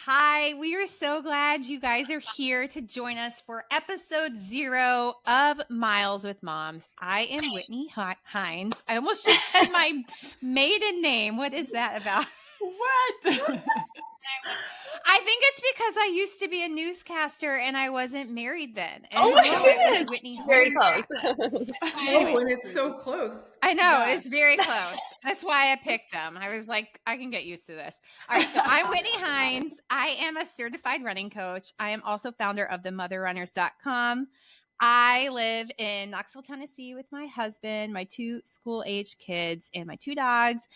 Hi, we are so glad you guys are here to join us for episode 0 of Miles with Moms. I am Whitney Hines. I almost just said my maiden name. What is that about? What? I think it's because I used to be a newscaster and I wasn't married then. And Oh my so goodness. it was Whitney Very Hines. close. Anyways, and it's so close. I know, Yeah. it's very close. That's why I picked him. I was like, I can get used to this. All right, so I'm Whitney Hines. I am a certified running coach. I am also founder of the motherrunners.com. I live in Knoxville, Tennessee with my husband, my 2 school-age kids, and my 2 dogs.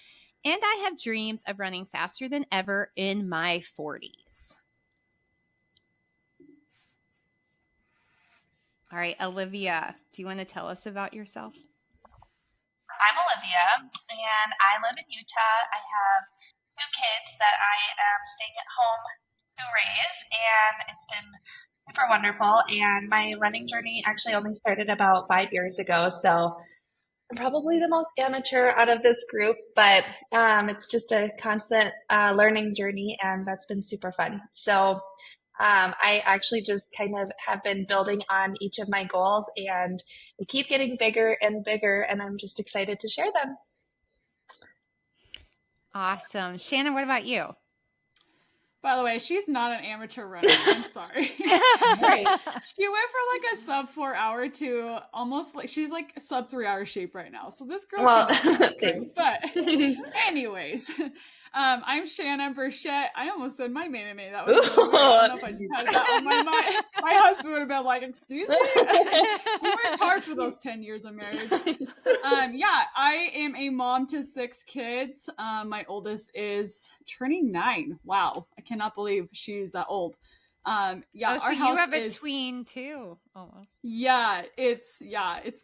And I have dreams of running faster than ever in my 40s. All right, Olivia, do you want to tell us about yourself? I'm Olivia, and I live in Utah. I have 2 kids that I am staying at home to raise, and it's been super wonderful. And my running journey actually only started about 5 years ago, so I'm probably the most amateur out of this group, but it's just a constant learning journey, and that's been super fun. So I actually just kind of have been building on each of my goals, and they keep getting bigger and bigger, and I'm just excited to share them. Awesome. Shanna, what about you? By the way, she's not an amateur runner. I'm sorry. Right. She went for like a sub 4 hour to almost like she's like sub 3 hour shape right now. So this girl. Well, thanks. But anyways, I'm Shanna Burchette. I almost said my maiden name. That was really weird. I don't know if I just had that on my mind. My husband would have been like, "Excuse me." We worked hard for those 10 years of marriage. Yeah, I am a mom to 6 kids. My oldest is turning 9. Wow, I cannot believe she's that old. Yeah, so our you house have a is, tween too, almost. Yeah, it's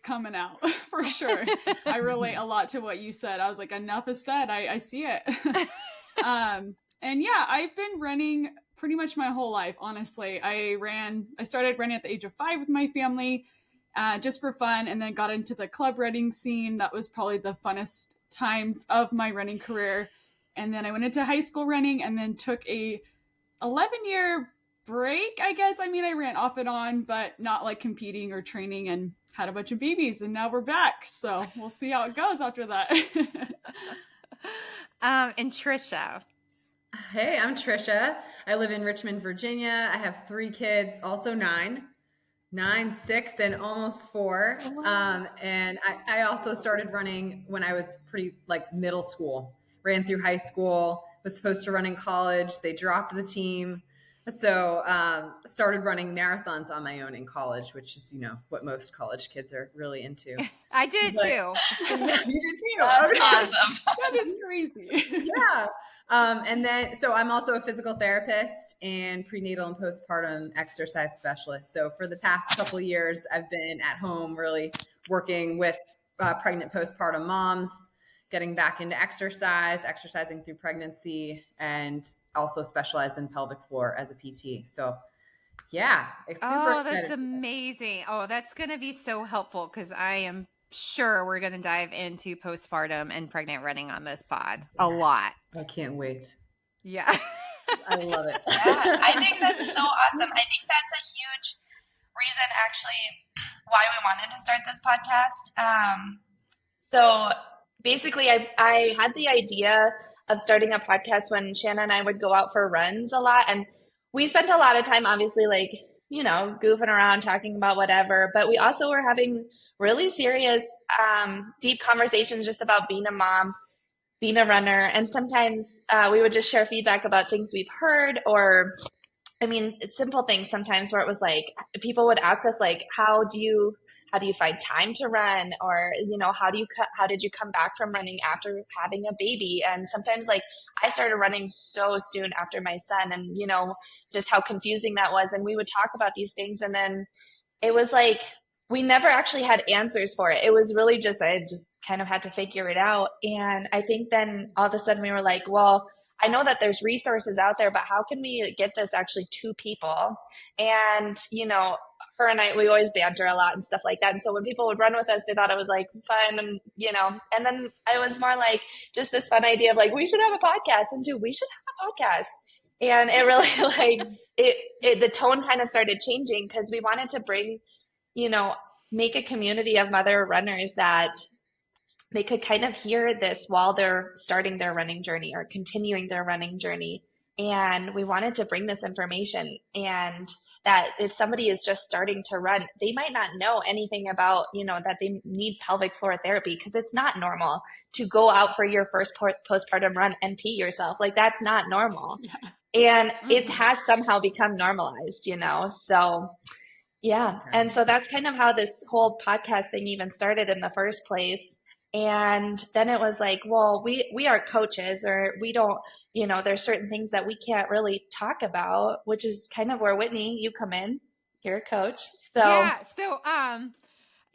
coming out for sure. I relate a lot to what you said. I was like, enough is said. I see it. And yeah, I've been running pretty much my whole life. Honestly, I started running at the age of 5 with my family, just for fun, and then got into the club running scene. That was probably the funnest times of my running career. And then I went into high school running, and then took a 11-year break, I guess. I mean, I ran off and on, but not like competing or training, and had a bunch of babies, and now we're back. So we'll see how it goes after that. And Tricia. Hey, I'm Tricia. I live in Richmond, Virginia. I have 3 kids, also 9, 6, and almost 4. And I also started running when I was pretty like middle school. Ran through high school, was supposed to run in college. They dropped the team. So started running marathons on my own in college, which is, what most college kids are really into. I did too. Yeah, you did too. That's awesome. That is crazy. Yeah. And then, so I'm also a physical therapist and prenatal and postpartum exercise specialist. So for the past couple of years, I've been at home really working with pregnant postpartum moms, getting back into exercising through pregnancy, and also specialize in pelvic floor as a PT. So yeah, it's super exciting. That's amazing. Oh, that's going to be so helpful, because I am sure we're going to dive into postpartum and pregnant running on this pod a lot. I can't wait. Yeah. I love it. Yeah, I think that's so awesome. I think that's a huge reason, actually, why we wanted to start this podcast. So basically, I had the idea of starting a podcast when Shanna and I would go out for runs a lot. And we spent a lot of time, obviously, like, goofing around, talking about whatever. But we also were having really serious, deep conversations just about being a mom, being a runner. And sometimes we would just share feedback about things we've heard, or, it's simple things sometimes where it was like, people would ask us, like, how do you find time to run? Or, how did you come back from running after having a baby? And sometimes, like, I started running so soon after my son, and, just how confusing that was. And we would talk about these things. And then it was like, we never actually had answers for it. It was really just, I just kind of had to figure it out. And I think then all of a sudden we were like, well, I know that there's resources out there, but how can we get this actually to people? And, her and I, we always banter a lot and stuff like that. And so when people would run with us, they thought it was like fun, and, and then I was more like just this fun idea of like, we should have a podcast, and we should have a podcast. And it really like the tone kind of started changing because we wanted to bring, make a community of mother runners that they could kind of hear this while they're starting their running journey or continuing their running journey. And we wanted to bring this information, and that if somebody is just starting to run, they might not know anything about, that they need pelvic floor therapy, because it's not normal to go out for your first postpartum run and pee yourself. Like, that's not normal. Yeah. And it has somehow become normalized, So yeah. And so that's kind of how this whole podcast thing even started in the first place. And then it was like, well, we are coaches, or we don't, there's certain things that we can't really talk about, which is kind of where, Whitney, you come in. You're a coach. So Yeah. So,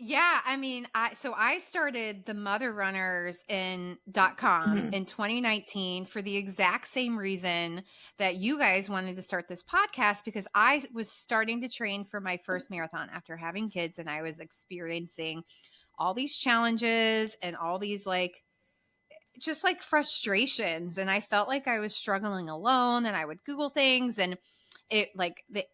yeah, I mean, I started the Mother Runners .com in 2019 for the exact same reason that you guys wanted to start this podcast, because I was starting to train for my first marathon after having kids, and I was experiencing all these challenges and all these just frustrations, and I felt like I was struggling alone, and I would Google things, and the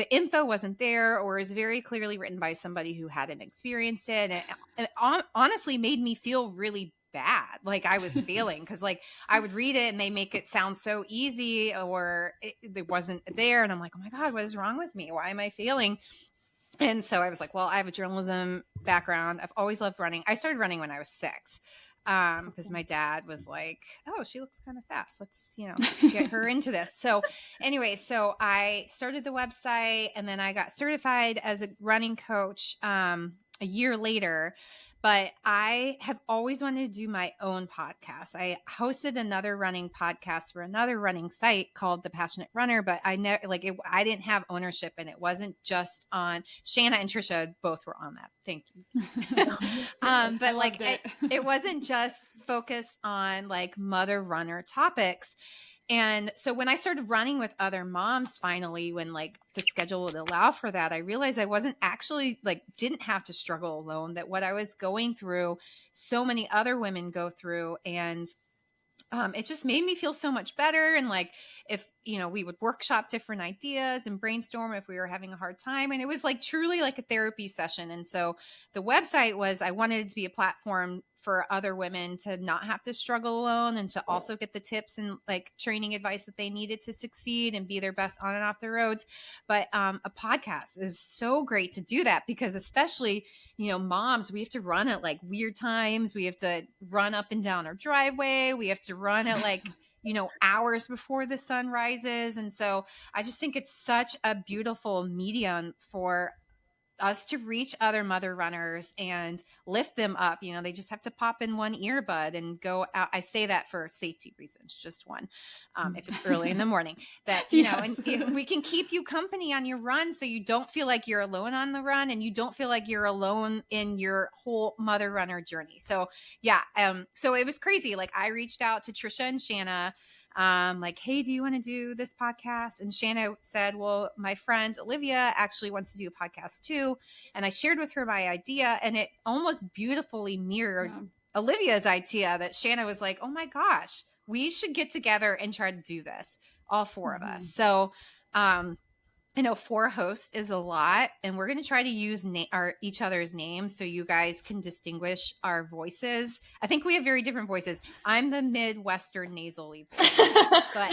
info wasn't there, or is very clearly written by somebody who hadn't experienced it. And it honestly made me feel really bad. Like I was failing, because I would read it and they make it sound so easy, or it wasn't there. And I'm like, oh my God, what is wrong with me? Why am I failing? And so I was like, well, I have a journalism background. I've always loved running. I started running when I was 6. Because my dad was like, oh, she looks kind of fast. Let's, get her into this. So anyway, so I started the website, and then I got certified as a running coach a year later. But I have always wanted to do my own podcast. I hosted another running podcast for another running site called The Passionate Runner, but I I didn't have ownership, and it wasn't just on. Shanna and Tricia both were on that. Thank you. But it wasn't just focused on mother runner topics. And so when I started running with other moms, finally, when the schedule would allow for that, I realized I wasn't actually didn't have to struggle alone, that what I was going through, so many other women go through. And it just made me feel so much better. And if, we would workshop different ideas and brainstorm if we were having a hard time. And it was truly a therapy session. And so the website I wanted it to be a platform for other women to not have to struggle alone, and to also get the tips and training advice that they needed to succeed and be their best on and off the roads. But a podcast is so great to do that, because especially, moms, we have to run at weird times. We have to run up and down our driveway. We have to run at hours before the sun rises. And so I just think it's such a beautiful medium for us to reach other mother runners and lift them up. They just have to pop in one earbud and go out. I say that for safety reasons, just one, if it's early in the morning, that, Yes. and we can keep you company on your run, so you don't feel like you're alone on the run, and you don't feel like you're alone in your whole mother runner journey. So yeah. So it was crazy. I reached out to Tricia and Shanna, hey, do you want to do this podcast? And Shanna said, well, my friend Olivia actually wants to do a podcast too. And I shared with her my idea, and it almost beautifully mirrored Olivia's idea, that Shanna was like, oh my gosh, we should get together and try to do this, all 4 of us. So, I know 4 hosts is a lot, and we're going to try to use each other's names so you guys can distinguish our voices. I think we have very different voices. I'm the Midwestern nasally voice, but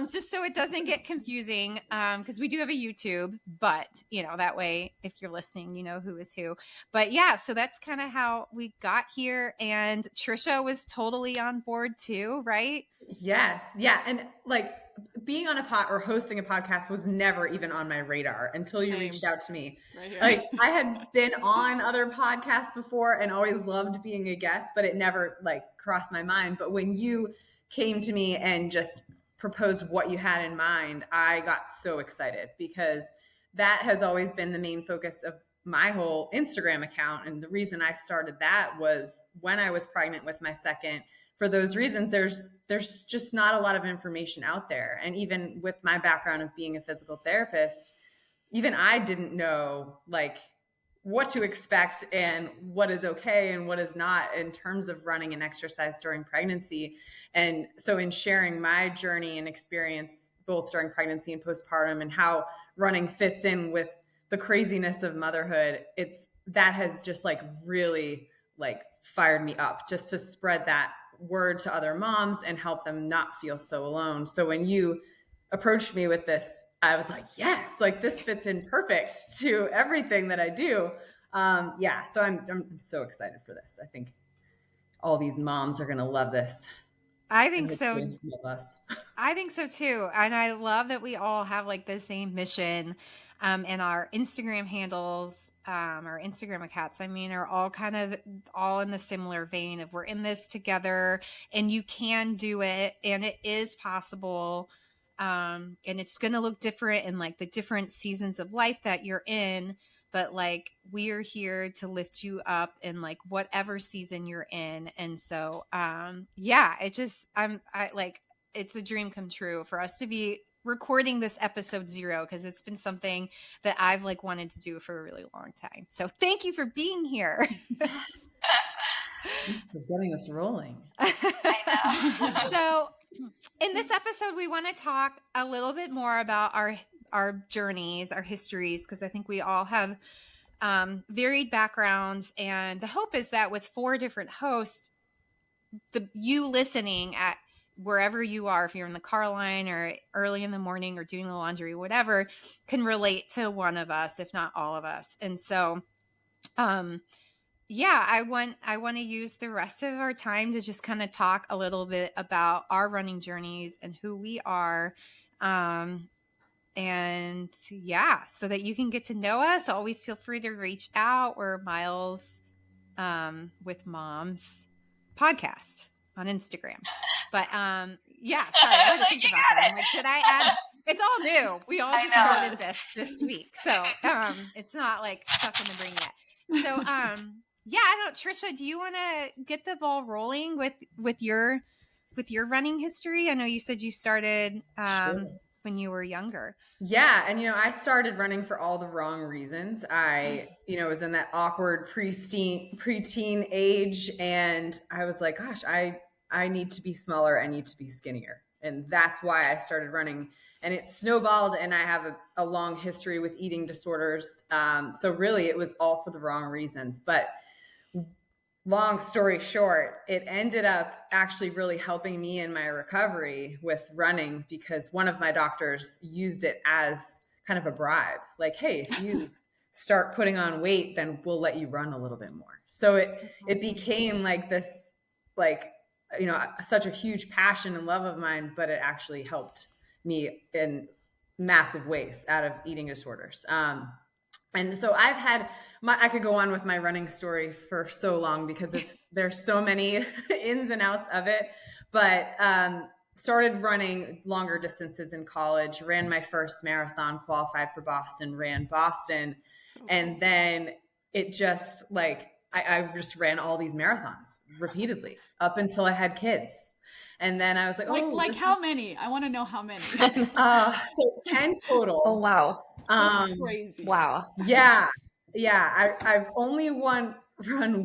just so it doesn't get confusing, because we do have a YouTube, but that way, if you're listening, you know who is who. But yeah, so that's kind of how we got here, and Tricia was totally on board too, right? Yes. Yeah. And being on or hosting a podcast was never even on my radar until you reached out to me. Right here. I had been on other podcasts before and always loved being a guest, but it never crossed my mind. But when you came to me and just proposed what you had in mind, I got so excited, because that has always been the main focus of my whole Instagram account. And the reason I started that was when I was pregnant with my second. For those reasons, there's just not a lot of information out there. And even with my background of being a physical therapist, even I didn't know what to expect and what is okay and what is not in terms of running and exercise during pregnancy. And so in sharing my journey and experience, both during pregnancy and postpartum, and how running fits in with the craziness of motherhood, that has just like really like fired me up just to spread that word to other moms and help them not feel so alone. So when you approached me with this, I was like, yes, like this fits in perfect to everything that I do. So I'm so excited for this. I think all these moms are going to love this. I think so. I think so too. And I love that we all have like the same mission. And our Instagram handles, our Instagram accounts, are all kind of all in the similar vein of we're in this together and you can do it and it is possible. And it's going to look different in like the different seasons of life that you're in. But like, we are here to lift you up in like whatever season you're in. And so, it's a dream come true for us to be recording this episode 0, because it's been something that I've like wanted to do for a really long time. So thank you for being here. Thanks for getting us rolling. So in this episode, we want to talk a little bit more about our journeys, our histories, because I think we all have varied backgrounds. And the hope is that with 4 different hosts, you listening at wherever you are, if you're in the car line or early in the morning or doing the laundry, whatever, can relate to one of us, if not all of us. And so, I want to use the rest of our time to just kind of talk a little bit about our running journeys and who we are. So that you can get to know us. Always feel free to reach out. We're Miles with Moms podcast on Instagram. But sorry, I had to think about that. I'm like, did I add? It's all new. We all just started this week, so it's not like stuck in the brain yet. So I don't. Tricia, do you want to get the ball rolling with your running history? I know you said you started Sure. when you were younger. Yeah. And, I started running for all the wrong reasons. I, was in that awkward preteen age. And I was like, gosh, I need to be smaller. I need to be skinnier. And that's why I started running. And it snowballed. And I have a long history with eating disorders. So really it was all for the wrong reasons. But long story short, it ended up actually really helping me in my recovery with running, because one of my doctors used it as kind of a bribe. Like, hey, if you start putting on weight, then we'll let you run a little bit more. So it became like this, like, such a huge passion and love of mine, but it actually helped me in massive ways out of eating disorders. And so I've had I could go on with my running story for so long, because there's so many ins and outs of it, but started running longer distances in college, ran my first marathon, qualified for Boston, ran Boston. And then it just like, I just ran all these marathons repeatedly up until I had kids. And then I was like, how many? I want to know how many. So 10 total. Oh, wow. That's crazy. Wow. Yeah. I've only run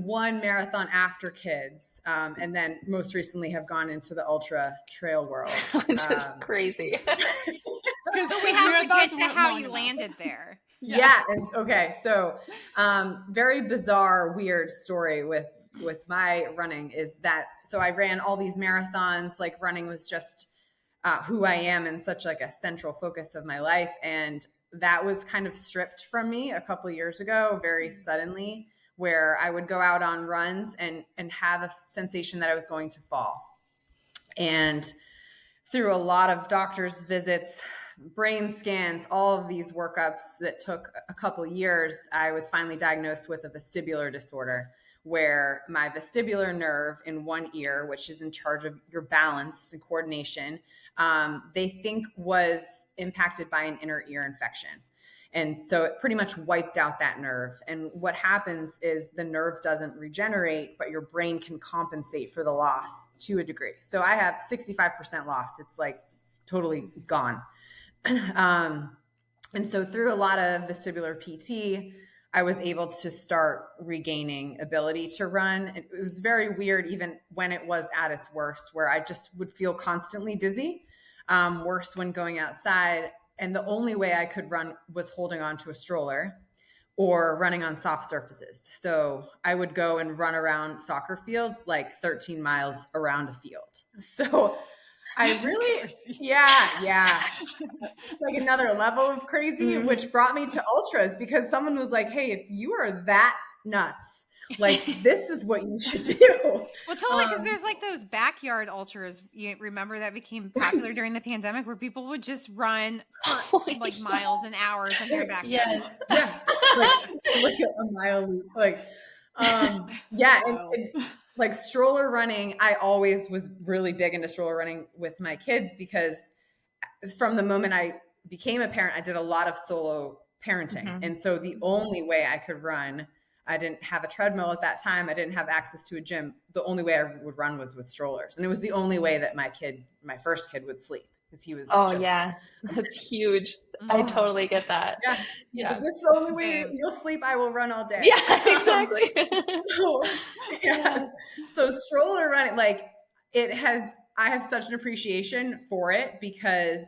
one marathon after kids. And then most recently have gone into the ultra trail world. Which is crazy. So we have to get to how you landed there. Yeah. Okay. So, very bizarre, weird story with my running is that, so I ran all these marathons, like running was just who I am and such like a central focus of my life. And that was kind of stripped from me a couple of years ago, very suddenly, where I would go out on runs and have a sensation that I was going to fall. And through a lot of doctor's visits, brain scans, all of these workups that took a couple of years, I was finally diagnosed with a vestibular disorder, where my vestibular nerve in one ear, which is in charge of your balance and coordination, they think was impacted by an inner ear infection. And so it pretty much wiped out that nerve. And what happens is the nerve doesn't regenerate, but your brain can compensate for the loss to a degree. So I have 65% loss. It's like totally gone. And so through a lot of vestibular PT, I was able to start regaining ability to run. It was very weird, even when it was at its worst, where I just would feel constantly dizzy, worse when going outside. And the only way I could run was holding on to a stroller or running on soft surfaces. So I would go and run around soccer fields, like 13 miles around a field. So I really, yeah. Like another level of crazy, which brought me to ultras, because someone was like, hey, if you are that nuts, like this is what you should do. Well, totally, because there's like those backyard ultras. You remember that became popular during the pandemic, where people would just run for like miles and hours in their backyard. Yes. Yeah. Like a mile, like, yeah. And like stroller running, I always was really big into stroller running with my kids, because from the moment I became a parent, I did a lot of solo parenting. And so the only way I could run, I didn't have a treadmill at that time. I didn't have access to a gym. The only way I would run was with strollers. And it was the only way that my first kid would sleep, because he was that's huge. I totally get that. Yeah. This is the only way you'll sleep. I will run all day. Yeah, exactly. So stroller running, like I have such an appreciation for it, because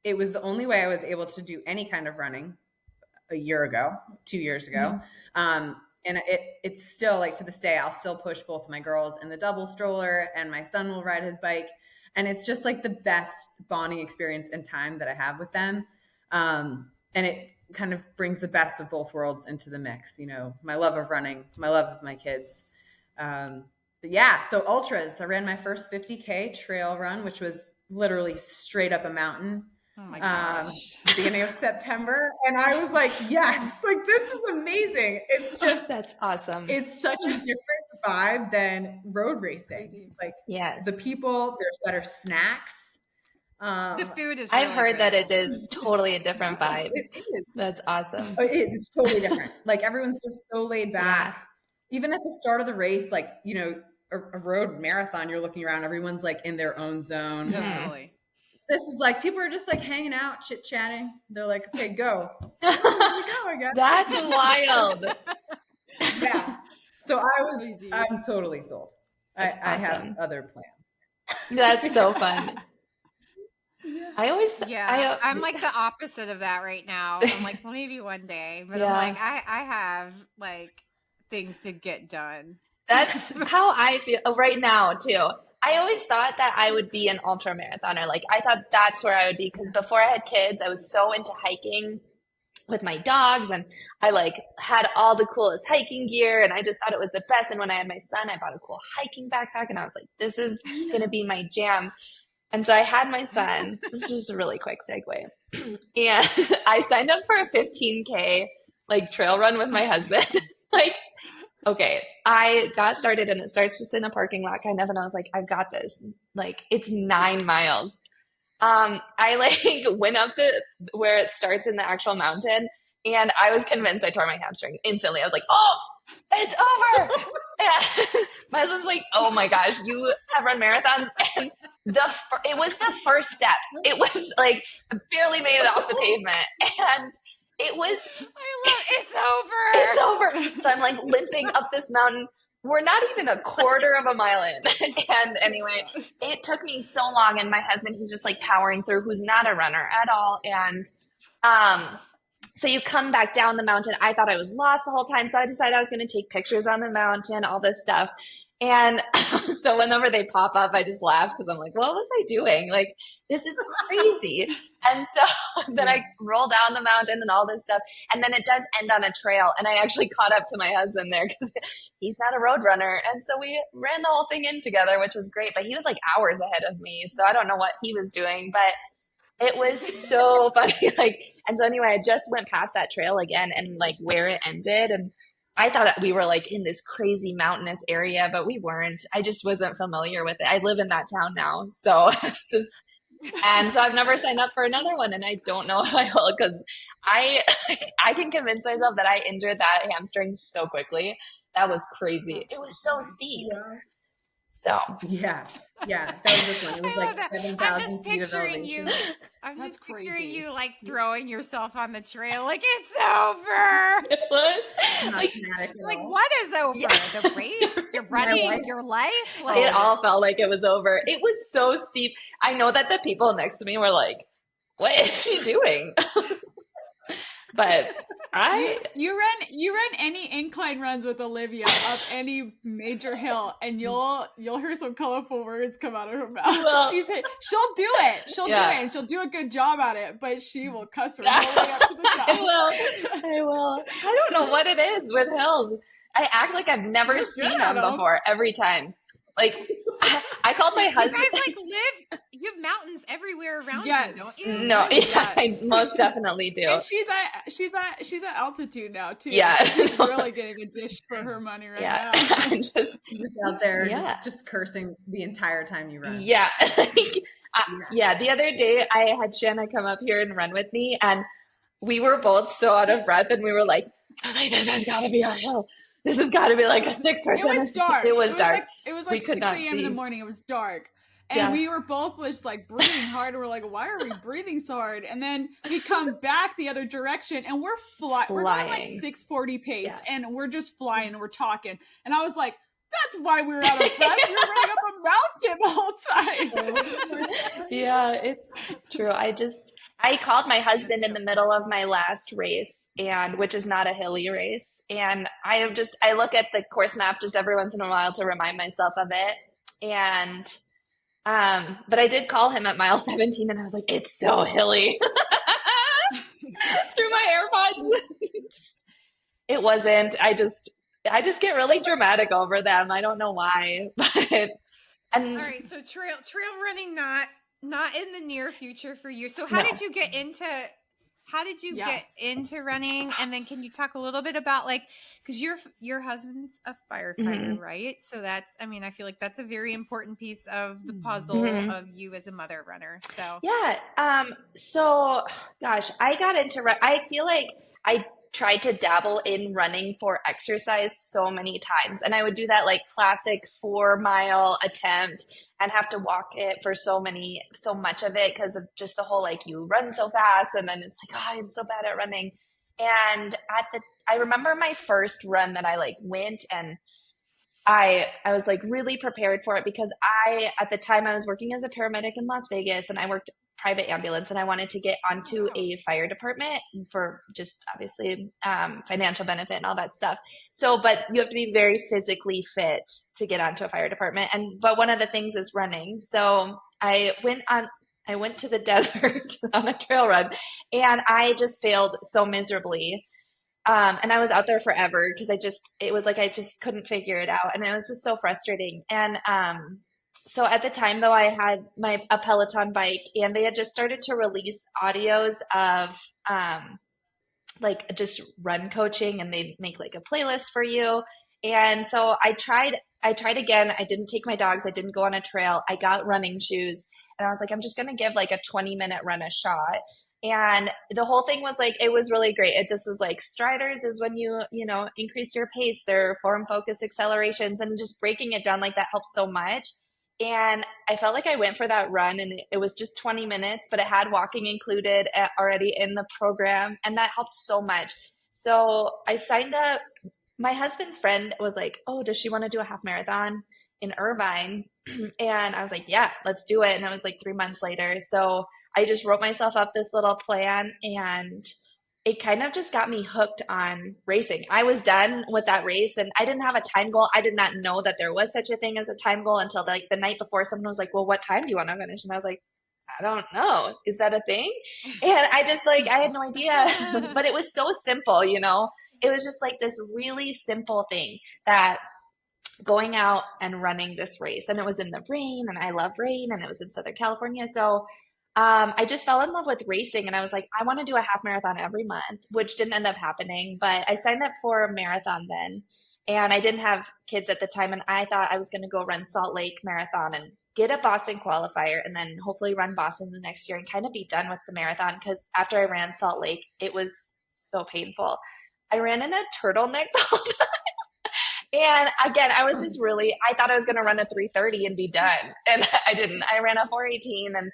it was the only way I was able to do any kind of running a year ago, 2 years ago. And it's still, like, to this day, I'll still push both my girls in the double stroller, and my son will ride his bike. And it's just like the best bonding experience and time that I have with them. And it kind of brings the best of both worlds into the mix, you know, my love of running, my love of my kids. But yeah, so ultras, I ran my first 50K trail run, which was literally straight up a mountain. Oh my gosh. Beginning of September. And I was like, yes, like this is amazing. It's just, that's awesome. It's such a different vibe than road racing. Like the people, there's better snacks. The food is really I've heard good. that it is totally a different vibe. It is. That's awesome. It's totally different. Like everyone's just so laid back. Even at the start of the race, like, you know, a road marathon, you're looking around, everyone's like in their own zone. Totally. This is like, people are just like hanging out, chit chatting. They're like, okay, go. Go, I guess. That's wild. Yeah. So I'm totally sold. I have other plans. That's so fun. I'm like the opposite of that right now. I'm like, well, maybe one day, but I'm like, I have like things to get done. That's how I feel right now too. I always thought that I would be an ultra marathoner. Like I thought that's where I would be, because before I had kids, I was so into hiking with my dogs, and I like had all the coolest hiking gear, and I just thought it was the best. And when I had my son, I bought a cool hiking backpack, and I was like, this is going to be my jam. And so I had my son. This is just a really quick segue. And I signed up for a 15K like trail run with my husband. Like, okay, I got started, and it starts just in a parking lot kind of. And I was like, I've got this. Like, it's 9 miles. I like went up where it starts in the actual mountain, and I was convinced I tore my hamstring instantly. I was like, oh, it's over. And my husband's like, oh my gosh, you have run marathons. And it was the first step. It was like, barely made it off the pavement. And it was, it's over. It's over. So I'm like limping up this mountain. We're not even a quarter of a mile in. And anyway, it took me so long. And my husband, he's just like powering through, who's not a runner at all. And so you come back down the mountain. I thought I was lost the whole time. So I decided I was going to take pictures on the mountain, all this stuff. And so whenever they pop up, I just laugh, because I'm like, what was I doing? Like, this is crazy. And so then I roll down the mountain and all this stuff. And then it does end on a trail. And I actually caught up to my husband there, because he's not a road runner. And so we ran the whole thing in together, which was great. But he was like hours ahead of me. So I don't know what he was doing, but it was so funny. Like, and so anyway, I just went past that trail again, and like where it ended. And I thought that we were like in this crazy mountainous area, but we weren't. I just wasn't familiar with it. I live in that town now. So it's just, and so I've never signed up for another one, and I don't know if I will, because I can convince myself that I injured that hamstring so quickly. That was crazy. It was so steep. So Yeah. Yeah. That was this one. It was I like love that. 7,000 I'm just feet of picturing elevation. you. I'm That's just picturing crazy. you like throwing yourself on the trail, like it's over. it was Not like traumatic at Like all. what is over? Yeah. The race? You're My running life. your life? it Like all felt like it was over. It was so steep. I know that the people next to me were like, what is she doing? But you run any incline runs with Olivia up any major hill, and you'll hear some colorful words come out of her mouth. Well, she'll do it. She'll do it, and she'll do a good job at it. But she will cuss her whole way up to the top. I will. I don't know what it is with hills. I act like I've never You're seen good at them them. before. Every time, like I called my you husband. guys like live. You have mountains everywhere around Yes. you, don't you? No, yeah, Yes. I most definitely do. And she's at altitude now too. Yeah. So she's really getting a dish for her money right Yeah, now. I'm just Just out there, Yeah. just cursing the entire time you run. yeah. Yeah, the other day I had Shanna come up here and run with me, and we were both so out of breath, and we were like, this has got to be a hill. This has got to be like a 6 or 7. It was dark. It was dark. It was We like could 6 not a.m. in the see. morning. It was dark. And Yeah. we were both just like breathing hard. We're like, why are we breathing so hard? And then we come back the other direction and we're flying. We're going like 640 pace and we're just flying and we're talking. And I was like, that's why we were out of breath. We were running up a mountain the whole time. Yeah, it's true. I called my husband in the middle of my last race, and which is not a hilly race. And I look at the course map just every once in a while to remind myself of it. And but I did call him at mile 17 and I was like, it's so hilly. Through my AirPods. It wasn't. I just get really dramatic over them. I don't know why. But All right, so trail running not in the near future for you. So how did you get into running? And then can you talk a little bit about like, because your husband's a firefighter, right? So that's, I mean, I feel like that's a very important piece of the puzzle of you as a mother runner. So yeah. So gosh, I got into I feel like I tried to dabble in running for exercise so many times, and I would do that like classic 4-mile attempt and have to walk it for so much of it because of just the whole like you run so fast and then it's like, oh, I'm so bad at running. And I remember my first run that I like went, and I was like really prepared for it because at the time I was working as a paramedic in Las Vegas, and I worked private ambulance, and I wanted to get onto a fire department for just obviously financial benefit and all that stuff. So, but you have to be very physically fit to get onto a fire department. But one of the things is running. So I went to the desert on a trail run, and I just failed so miserably. And I was out there forever because it was like I just couldn't figure it out, and it was just so frustrating. And so at the time though, I had a Peloton bike, and they had just started to release audios of like just run coaching, and they'd make like a playlist for you. And so I tried again. I didn't take my dogs. I didn't go on a trail. I got running shoes, and I was like, I'm just going to give like a 20-minute run a shot. And the whole thing was like, it was really great. It just was like striders is when you increase your pace, their form focus accelerations, and just breaking it down like that helps so much. And I felt like I went for that run, and it was just 20 minutes, but it had walking included already in the program, and that helped so much. So I signed up. My husband's friend was like, oh, does she want to do a half marathon in Irvine? And I was like, yeah, let's do it. And it was like 3 months later. So I just wrote myself up this little plan, and it kind of just got me hooked on racing. I was done with that race, and I didn't have a time goal. I did not know that there was such a thing as a time goal until like the night before. Someone was like, well, what time do you want to finish? And I was like, I don't know. Is that a thing? And I just like, I had no idea, but it was so simple, it was just like this really simple thing that going out and running this race, and it was in the rain, and I love rain, and it was in Southern California. So I just fell in love with racing, and I was like, I want to do a half marathon every month, which didn't end up happening, but I signed up for a marathon then, and I didn't have kids at the time, and I thought I was going to go run Salt Lake Marathon and get a Boston qualifier, and then hopefully run Boston the next year and kind of be done with the marathon, because after I ran Salt Lake, it was so painful. I ran in a turtleneck the whole time. And again, I was just really, I thought I was going to run a 3:30 and be done. And I didn't. I ran a 4:18, and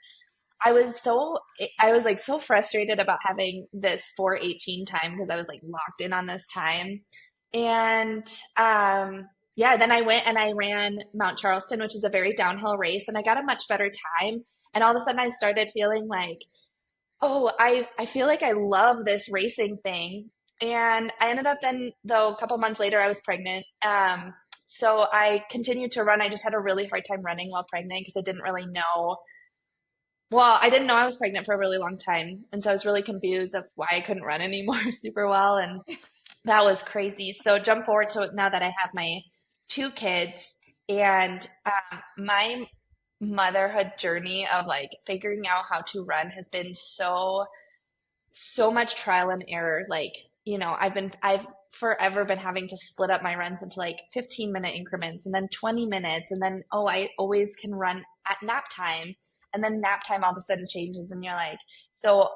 I was like so frustrated about having this 4:18 time because I was like locked in on this time. And yeah, then I went and I ran Mount Charleston, which is a very downhill race, and I got a much better time. And all of a sudden I started feeling like, oh, I feel like I love this racing thing. And I ended up then, though, a couple months later, I was pregnant. So I continued to run. I just had a really hard time running while pregnant because I didn't really know. Well, I didn't know I was pregnant for a really long time. And so I was really confused of why I couldn't run anymore super well. And that was crazy. So jump forward to now that I have my 2 kids, and my motherhood journey of like figuring out how to run has been so much trial and error. Like, I've forever been having to split up my runs into like 15-minute increments and then 20 minutes. And then, oh, I always can run at nap time. And then nap time all of a sudden changes. And you're like, so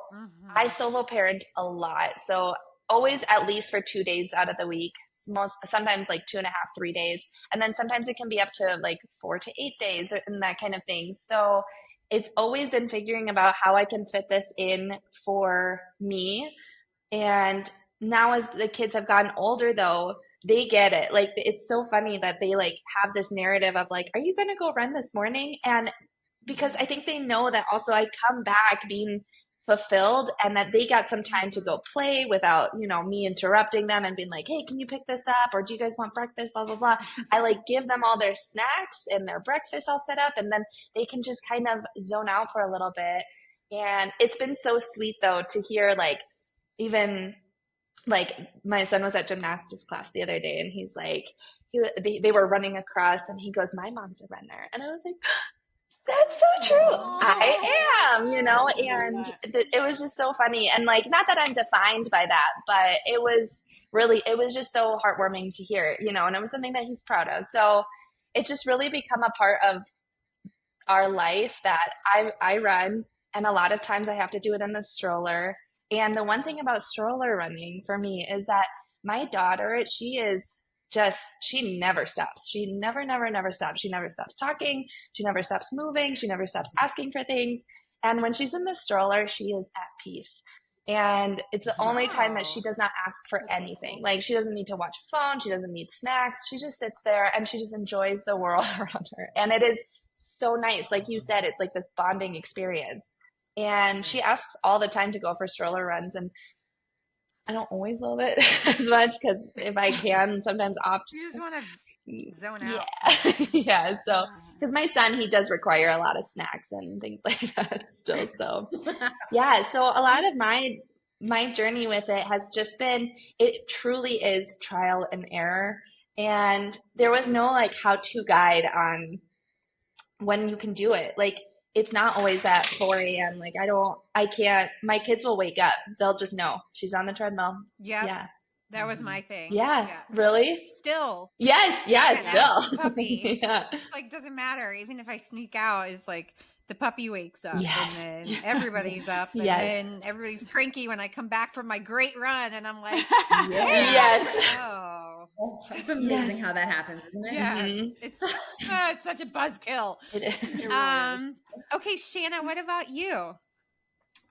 I solo parent a lot. So always at least for 2 days out of the week, sometimes like 2.5, 3 days. And then sometimes it can be up to like 4 to 8 days and that kind of thing. So it's always been figuring about how I can fit this in for me. And now as the kids have gotten older though, they get it. Like, it's so funny that they like have this narrative of like, are you going to go run this morning? And because I think they know that also I come back being fulfilled and that they got some time to go play without, me interrupting them and being like, hey, can you pick this up? Or do you guys want breakfast? Blah, blah, blah. I like give them all their snacks and their breakfast all set up, and then they can just kind of zone out for a little bit. And it's been so sweet though to hear like, even like my son was at gymnastics class the other day, and he's like, they were running across and he goes, my mom's a runner. And I was like, that's so true. I am, and it was just so funny. And like, not that I'm defined by that, but it was just so heartwarming to hear, and it was something that he's proud of. So it's just really become a part of our life that I run. And a lot of times I have to do it in the stroller. And the one thing about stroller running for me is that my daughter, she never stops. She never stops. She never stops talking. She never stops moving. She never stops asking for things. And when she's in the stroller, she is at peace. And it's the only time that she does not ask for anything. Like, she doesn't need to watch a phone. She doesn't need snacks. She just sits there and she just enjoys the world around her. And it is so nice. Like you said, it's like this bonding experience. And she asks all the time to go for stroller runs. And I don't always love it as much because if I can, sometimes opt. You just want to zone out. Yeah. Yeah. So, because my son, he does require a lot of snacks and things like that still. So, yeah. So a lot of my journey with it has just been, it truly is trial and error. And there was no like how-to guide on when you can do it. Like, it's not always at 4 a.m. Like, I can't, my kids will wake up. They'll just know she's on the treadmill. Yep. Yeah. That was my thing. Yeah. Really? Still. Yes. Yeah. Still. Puppy. Yeah. It's like, doesn't matter. Even if I sneak out, it's like the puppy wakes up. Yes. And then everybody's up. And then everybody's cranky when I come back from my great run. And I'm like, yes. Oh. It's amazing how that happens, isn't it? Yes. Mm-hmm. It's such a buzzkill. It is. It really is. Okay, Shanna, what about you?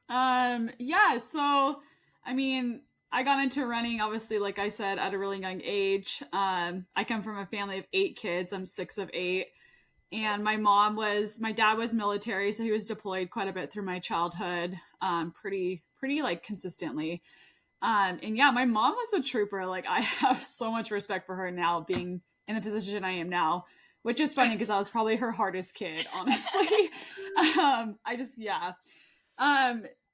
Yeah, so I mean, I got into running, obviously, like I said, at a really young age. I come from a family of 8 kids. I'm 6 of 8. And my dad was military, so he was deployed quite a bit through my childhood, pretty like consistently. And yeah, my mom was a trooper. Like, I have so much respect for her now, being in the position I am now, which is funny because I was probably her hardest kid, honestly.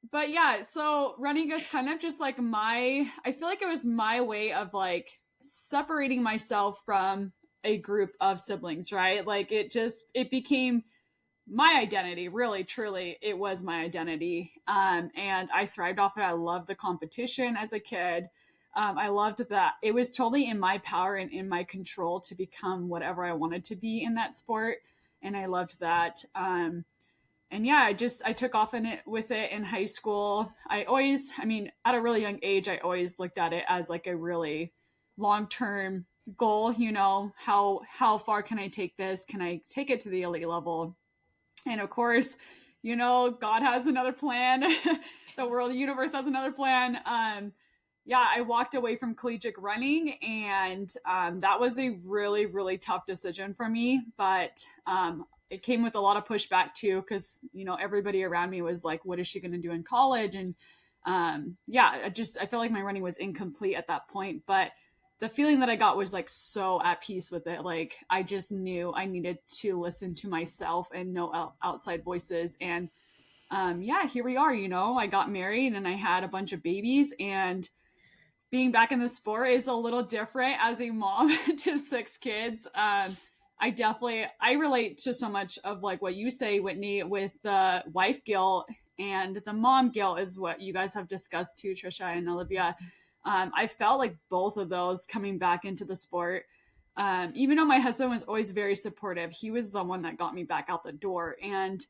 But yeah, so running is kind of just like I feel like it was my way of like separating myself from a group of siblings, right? Like, it became my identity. Really, truly, it was my identity. And I thrived off it. I loved the competition as a kid. I loved that it was totally in my power and in my control to become whatever I wanted to be in that sport. And I loved that. And yeah, I took off with it in high school. At a really young age, I always looked at it as like a really long-term goal, you know, how far can I take this? Can I take it to the elite level? And of course, you know, God has another plan. The universe has another plan. Yeah, I walked away from collegiate running, and that was a really, really tough decision for me. But it came with a lot of pushback too, because, you know, everybody around me was like, what is she going to do in college? And yeah, I felt like my running was incomplete at that point. But the feeling that I got was like so at peace with it. Like I just knew I needed to listen to myself and no outside voices. And yeah, here we are. You know, I got married and I had a bunch of babies, and being back in the sport is a little different as a mom to 6 kids. I relate to so much of like what you say, Whitney, with the wife guilt, and the mom guilt is what you guys have discussed too, Tricia and Olivia. I felt like both of those coming back into the sport. Even though my husband was always very supportive, he was the one that got me back out the door. And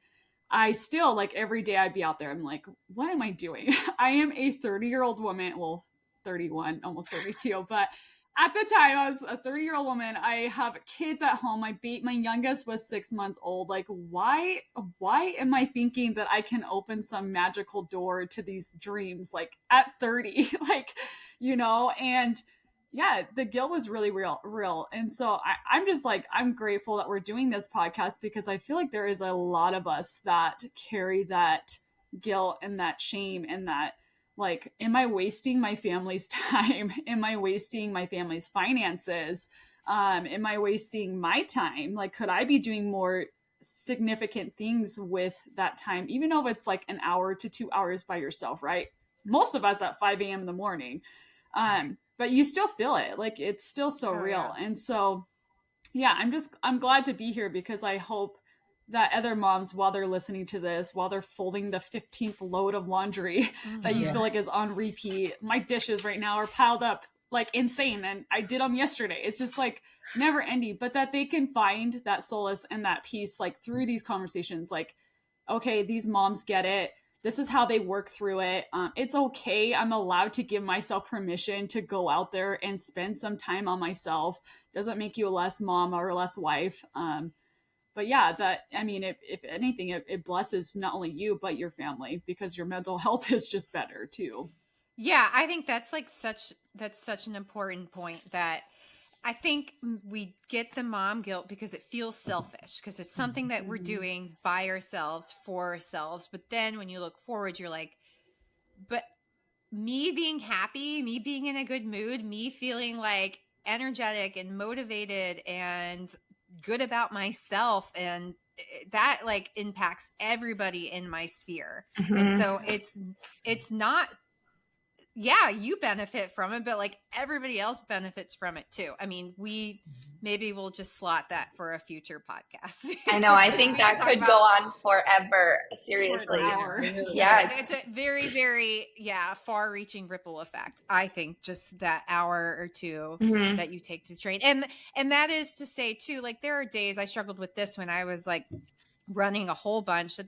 I still, like, every day I'd be out there, I'm like, what am I doing? I am a 30-year-old woman. Well, 31, almost 32. But at the time, I was a 30-year-old woman. I have kids at home. My youngest was 6 months old. Like, why am I thinking that I can open some magical door to these dreams, like, at 30? Like, you know, and yeah, the guilt was really real. And so I'm just like, I'm grateful that we're doing this podcast, because I feel like there is a lot of us that carry that guilt and that shame, and that, like, am I wasting my family's time? Am I wasting my family's finances? Am I wasting my time? Like, could I be doing more significant things with that time, even though it's like an hour to 2 hours by yourself, right? Most of us at 5 a.m. in the morning. But you still feel it. Like, it's still so real. Yeah. And so, yeah, I'm glad to be here, because I hope that other moms, while they're listening to this, while they're folding the 15th load of laundry that you feel like is on repeat, my dishes right now are piled up like insane, and I did them yesterday. It's just like never ending, but that they can find that solace and that peace, like, through these conversations. Like, okay, these moms get it. This is how they work through it. It's okay. I'm allowed to give myself permission to go out there and spend some time on myself. Doesn't make you a less mom or a less wife. But yeah, I mean, if anything, it blesses not only you, but your family, because your mental health is just better too. Yeah, I think that's such an important point, that I think we get the mom guilt because it feels selfish, because it's something that we're doing by ourselves, for ourselves. But then when you look forward, you're like, but me being happy, me being in a good mood, me feeling like energetic and motivated and good about myself, and that like impacts everybody in my sphere. And so it's not, yeah, you benefit from it, but like everybody else benefits from it too. I mean, maybe we'll just slot that for a future podcast. I know. I think that could go on forever. Seriously. Yeah. It's a very, very, far reaching ripple effect. I think just that hour or two that you take to train. And that is to say too, like, there are days I struggled with this when I was like running a whole bunch.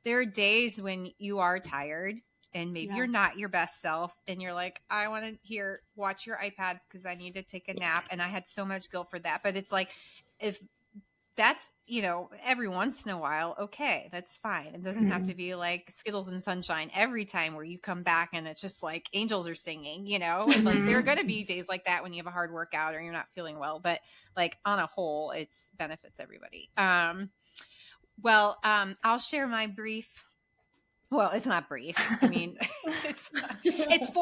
There are days when you are tired, and maybe you're not your best self, and you're like, I want to watch your iPad because I need to take a nap. And I had so much guilt for that. But it's like, if that's, every once in a while, okay, that's fine. It doesn't have to be like Skittles and sunshine every time where you come back and it's just like angels are singing, like there are going to be days like that when you have a hard workout or you're not feeling well, but like on a whole, it's benefits everybody. I'll share my brief. Well, it's not brief. I mean,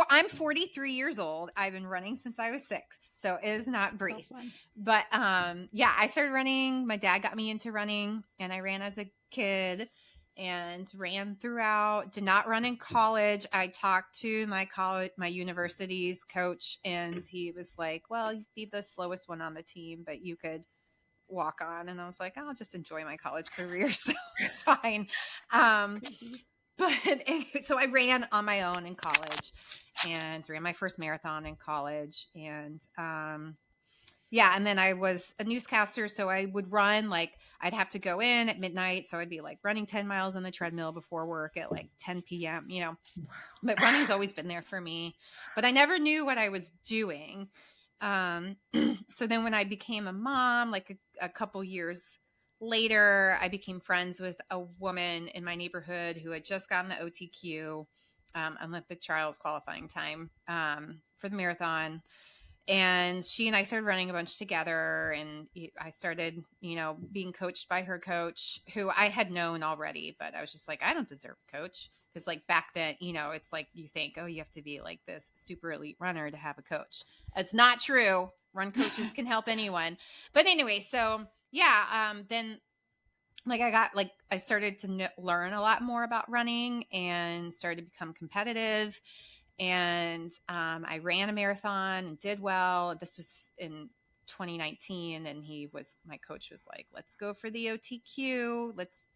I'm 43 years old. I've been running since I was 6. So it is not brief. So but I started running. My dad got me into running, and I ran as a kid and ran throughout. Did not run in college. I talked to my university's coach, and he was like, well, you'd be the slowest one on the team, but you could walk on. And I was like, I'll just enjoy my college career. So it's fine. But so I ran on my own in college, and ran my first marathon in college. And and then I was a newscaster. So I would run, like, I'd have to go in at midnight. So I'd be like running 10 miles on the treadmill before work at like 10 p.m., But running's always been there for me. But I never knew what I was doing. so then when I became a mom, like a couple years later, I became friends with a woman in my neighborhood who had just gotten the OTQ, Olympic trials qualifying time, for the marathon. And she and I started running a bunch together, and I started, being coached by her coach, who I had known already, but I was just like, I don't deserve a coach. Because like back then, it's like you think, oh, you have to be like this super elite runner to have a coach. It's not true. Run coaches can help anyone. But anyway, so yeah, then like I started to learn a lot more about running and started to become competitive. And I ran a marathon and did well. This was in 2019, and my coach was like, let's go for the OTQ. Let's,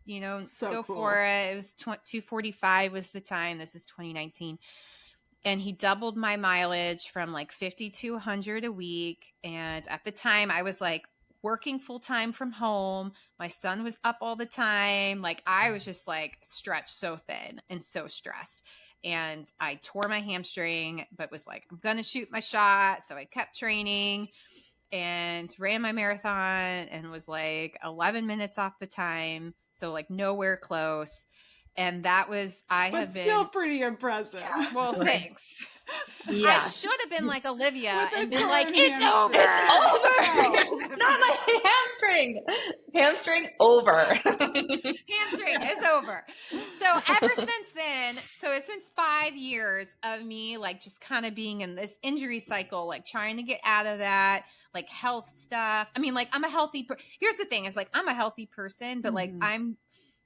So go cool. for it. It was 2:45 was the time. This is 2019. And he doubled my mileage from like 5,200 a week. And at the time I was like working full time from home. My son was up all the time. Like I was just like stretched so thin and so stressed. And I tore my hamstring, but was like, I'm going to shoot my shot. So I kept training and ran my marathon and was like 11 minutes off the time. So like nowhere close. And that was, But still pretty impressive. Yeah, well, thanks. Yeah. I should have been like Olivia and been like, torn it's over. It's over. Not my hamstring. Hamstring over. Hamstring is over. So ever since then, so it's been 5 years of me like just kind of being in this injury cycle, like trying to get out of that, like health stuff. I mean, like I'm a healthy, here's the thing is like, I'm a healthy person, but like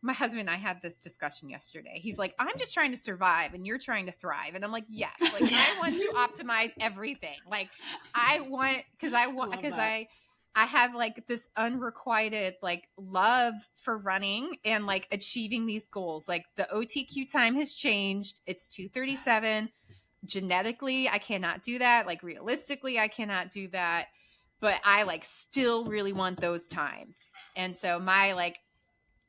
my husband and I had this discussion yesterday. He's like, I'm just trying to survive and you're trying to thrive. And I'm like, yes, like I want to optimize everything. Like I have like this unrequited like love for running and like achieving these goals. Like the OTQ time has changed. It's 2:37. Genetically, I cannot do that. Like realistically, I cannot do that. But I like still really want those times. And so my like,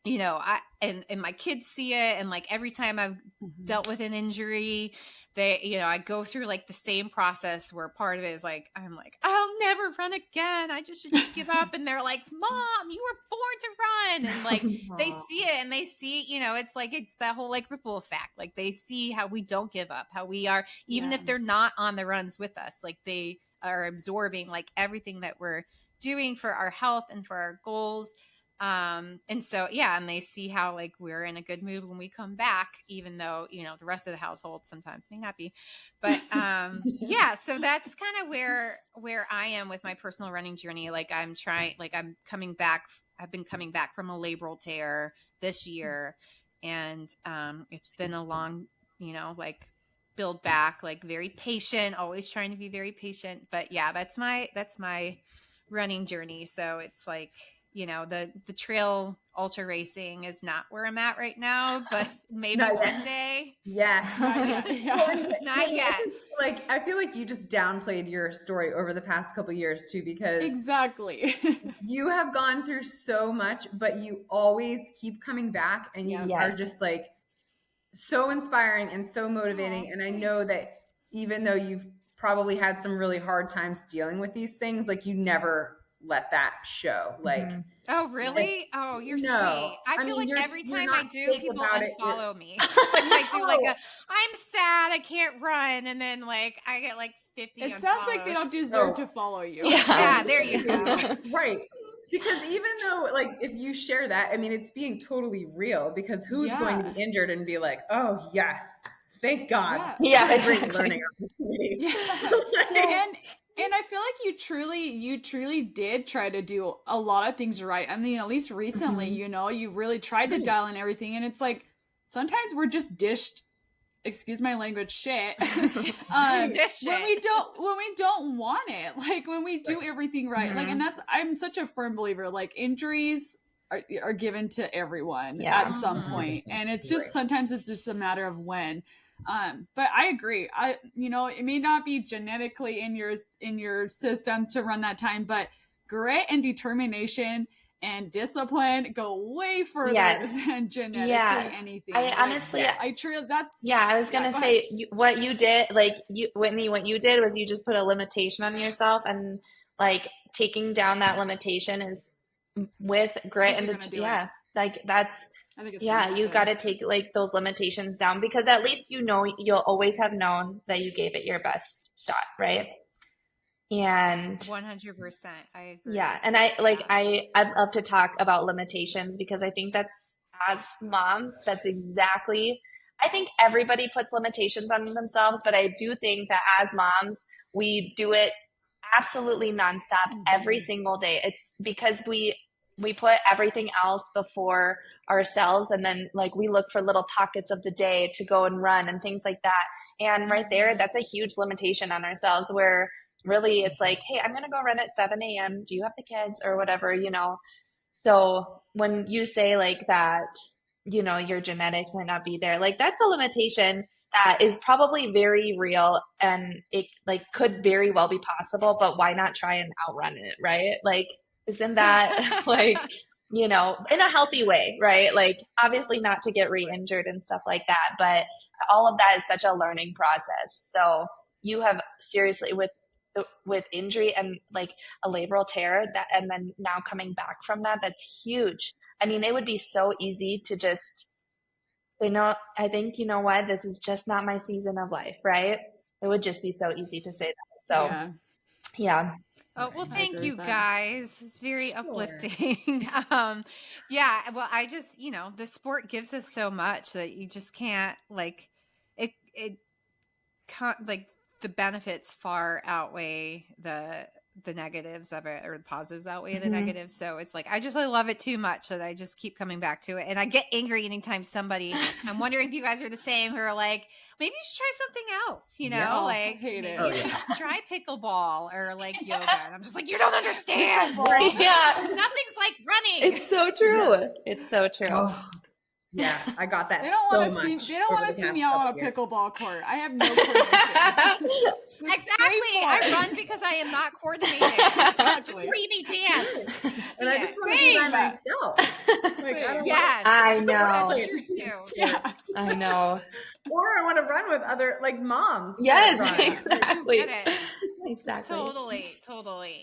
and my kids see it. And like every time I've dealt with an injury, they, I go through like the same process where part of it is like, I'm like, I'll never run again. I should just give up. And they're like, Mom, you were born to run. And like, they see it and they see, it's like, it's that whole like ripple effect. Like they see how we don't give up, how we are, even if they're not on the runs with us, like they are absorbing like everything that we're doing for our health and for our goals. And so, and they see how like we're in a good mood when we come back, even though, the rest of the household sometimes may not be, but, so that's kind of where I am with my personal running journey. Like I've been coming back from a labral tear this year. And, it's been a long, like build back, like very patient, always trying to be very patient, but that's my running journey. So it's like, the trail ultra racing is not where I'm at right now, but maybe one day. Yeah. Not yet. Like, I feel like you just downplayed your story over the past couple of years too, because exactly you have gone through so much, but you always keep coming back and you are just like so inspiring and so motivating. And I know that even though you've probably had some really hard times dealing with these things, like you never let that show. Like, oh really? Like, you're sweet. I feel like every time I do, people unfollow me. Like I do like I'm sad, I can't run, and then like I get like 50. It sounds like they don't deserve to follow you. Yeah, there you go. Right. Because even though like if you share that, I mean it's being totally real, because who's going to be injured and be like, oh yes, thank God. Yeah. Great learning opportunity. And I feel like you truly did try to do a lot of things right. I mean, at least recently, you really tried to dial in everything. And it's like, sometimes we're just dished, excuse my language, shit. When we don't want it. Like when we do everything right. Like, and I'm such a firm believer, like injuries are given to everyone at some point. And it's just, sometimes it's just a matter of when. But I agree. It may not be genetically in your system to run that time, but grit and determination and discipline go way further than genetically anything. I honestly, I was gonna say what you did, like Whitney, what you did was you just put a limitation on yourself, and like taking down that limitation is with grit and like that's. You got to take like those limitations down, because at least you'll always have known that you gave it your best shot, right? And 100%, I agree. Yeah, and I'd love to talk about limitations, because I think that's, as moms, that's exactly, I think everybody puts limitations on themselves, but I do think that as moms, we do it absolutely nonstop every single day. It's because we put everything else before ourselves, and then like we look for little pockets of the day to go and run and things like that. And right there, that's a huge limitation on ourselves, where really it's like, hey, I'm going to go run at 7 a.m. Do you have the kids or whatever, So when you say like that, your genetics might not be there, like that's a limitation that is probably very real, and it like could very well be possible, but why not try and outrun it, right? Like, isn't that like, in a healthy way, right? Like obviously not to get re-injured and stuff like that, but all of that is such a learning process. So you have seriously with injury and like a labral tear, that, and then now coming back from that's huge. I mean, it would be so easy to just, I think, what, this is just not my season of life, right? It would just be so easy to say that. So yeah. Oh, well, thank you guys. It's very uplifting. Yeah, well, I just, the sport gives us so much that you just can't like it can't, like, the benefits far outweigh the negatives of it, or the positives outweigh the negatives. So it's like, I love it too much that I just keep coming back to it. And I get angry anytime I'm wondering if you guys are the same, who are like, maybe you should try something else, like maybe you should try pickleball or like yoga. And I'm just like, you don't understand. Like, nothing's like running. It's so true. Yeah. It's so true. Oh. Yeah, I got that. They don't want to see me out on a pickleball court. I have no coordination. Exactly. I run because I am not coordinated. Exactly. Just see me dance. And I just want to be by myself. Yes. I know. That's true too. Yeah. I know. Or I want to run with other like moms. Yes, exactly. Get it. Exactly. Totally.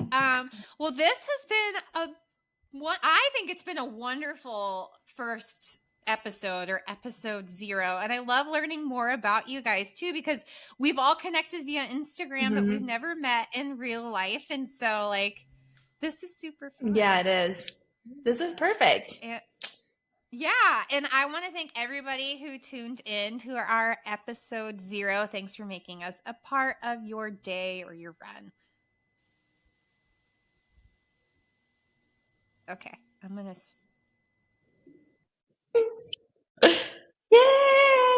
Well, this has been I think it's been a wonderful first episode, or episode 0, and I love learning more about you guys too, because we've all connected via Instagram, but we've never met in real life, and so like this is super fun. Yeah, it is. This is perfect. And I want to thank everybody who tuned in to our episode 0. Thanks for making us a part of your day or your run. Okay, I'm gonna Yay!